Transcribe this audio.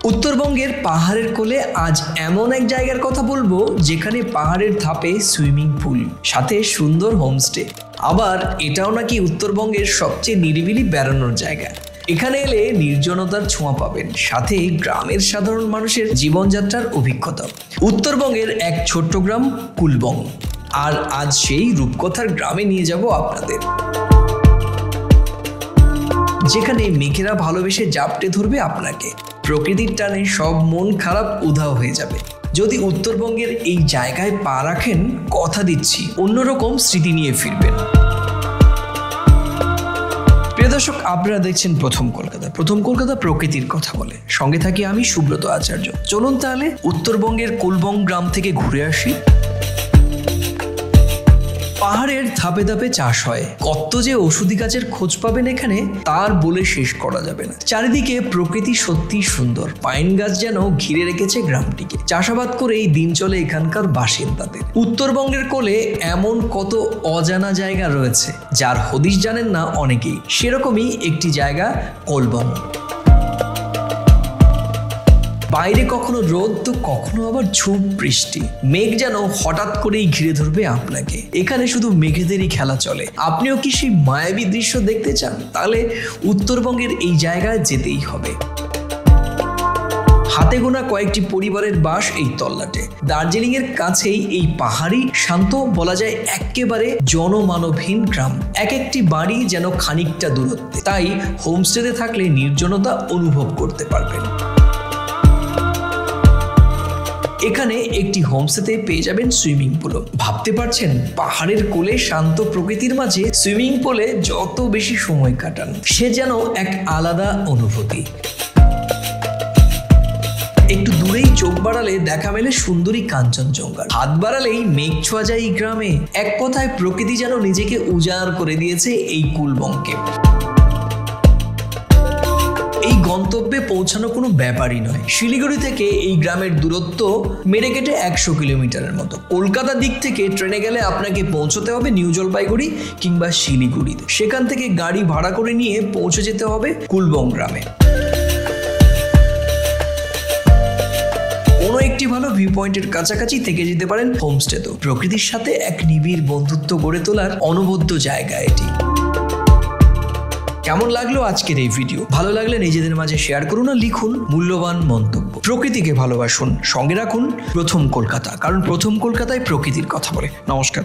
উত্তরবঙ্গের পাহাড়ের কোলে আজ এমন এক জায়গার কথা বলবো যেখানে পাহাড়ের ধাপে সুইমিং পুল, সাথে সুন্দর হোমস্টে। আবার এটাও নাকি উত্তরবঙ্গের সবচেয়ে নিরিবিলি বেড়ানোর জায়গা। এখানে এলে নির্জনতার ছোঁয়া পাবেন, সাথে গ্রামের সাধারণ মানুষের জীবনযাত্রার অভিজ্ঞতা। উত্তরবঙ্গের এক ছোট্ট গ্রাম কুলবং, আর আজ সেই রূপকথার গ্রামে নিয়ে যাব আপনাদের, যেখানে মেঘেরা ভালোবেসে জাপটে ধরবে আপনাকে। প্রকৃতির টানে সব মন খারাপ উধাও হয়ে যাবে। যদি উত্তরবঙ্গের এই জায়গায় পা রাখেন, কথা দিচ্ছি অন্যরকম স্মৃতি নিয়ে ফিরবেন। প্রিয় দর্শক, আপনারা দেখছেন প্রথম কলকাতা। প্রথম কলকাতা প্রকৃতির কথা বলে। সঙ্গে থাকি আমি সুব্রত আচার্য। চলুন তাহলে উত্তরবঙ্গের কুলবং গ্রাম থেকে ঘুরে আসি। পাহাড়ের ধাপে ধাপে চাষ হয়। কত যে ঔষধি গাছের খোঁজ পাবেন এখানে, তার বলে শেষ করা যাবে না। চারিদিকে প্রকৃতি সত্যি সুন্দর। পাইন গাছ যেন ঘিরে রেখেছে গ্রামটিকে। চাষাবাদ করেই দিন চলে এখানকার বাসিন্দাদের। উত্তরবঙ্গের কোলে এমন কত অজানা জায়গা রয়েছে যার হদিশ জানেন না অনেকেই। সেরকমই একটি জায়গা কুলবং। বাইরে কখনো রোদ তো কখনো আবার ঝুম বৃষ্টি। মেঘ যেন হঠাৎ করেই ঘিরে ধরবে আপনাকে। এখানে শুধু মেঘেদেরই খেলা চলে। আপনিও কি সেই মায়াবী দৃশ্য দেখতে চান? তাহলে উত্তরবঙ্গের এই জায়গায় যেতেই হবে। হাতে গোনা কয়েকটি পরিবারের বাস এই তল্লাটে। দার্জিলিং এর কাছেই এই পাহাড়ি শান্ত, বলা যায় একেবারে জনমানবহীন গ্রাম। এক একটি বাড়ি যেন খানিকটা দূরত্বে, তাই হোমস্টেতে থাকলে নির্জনতা অনুভব করতে পারবেন। এখানে একটি হোমস্টেতে পেয়ে যাবেন সুইমিং পুলও। ভাবতে পারছেন, পাহাড়ের কোলে শান্ত প্রকৃতির মাঝে সুইমিং পুলে যত বেশি সময় কাটান, সে যেন এক আলাদা অনুভূতি। একটু দূরেই চোখ বাড়ালে দেখা মেলে সুন্দরী কাঞ্চনজঙ্ঘা। হাত বাড়ালেই মেঘ ছোঁয়া যায় এই গ্রামে। এক কথায় প্রকৃতি যেন নিজেকে উজাড় করে দিয়েছে এই কুলবংকে। এই গন্তব্যে পৌঁছানো কোনো ব্যাপারই নয়। শিলিগুড়ি থেকে এই গ্রামের দূরত্ব মেরে কেটে 100 কিলোমিটারের মতো। কলকাতার দিক থেকে ট্রেনে গেলে আপনাকে পৌঁছতে হবে নিউ জলপাইগুড়ি কিংবা শিলিগুড়িতে। সেখান থেকে গাড়ি ভাড়া করে নিয়ে পৌঁছে যেতে হবে কুলবং গ্রামে। কোনো একটি ভালো ভিউ পয়েন্টের কাছাকাছি থেকে যেতে পারেন হোমস্টেতেও। প্রকৃতির সাথে এক নিবিড় বন্ধুত্ব গড়ে তোলার অনবদ্য জায়গা এটি। কেমন লাগলো আজকের এই ভিডিও? ভালো লাগলে নিজেদের মাঝে শেয়ার করুন আর লিখুন মূল্যবান মন্তব্য। প্রকৃতিকে ভালোবাসুন, সঙ্গে রাখুন প্রথম কলকাতা, কারণ প্রথম কলকাতায় প্রকৃতির কথা বলে। নমস্কার।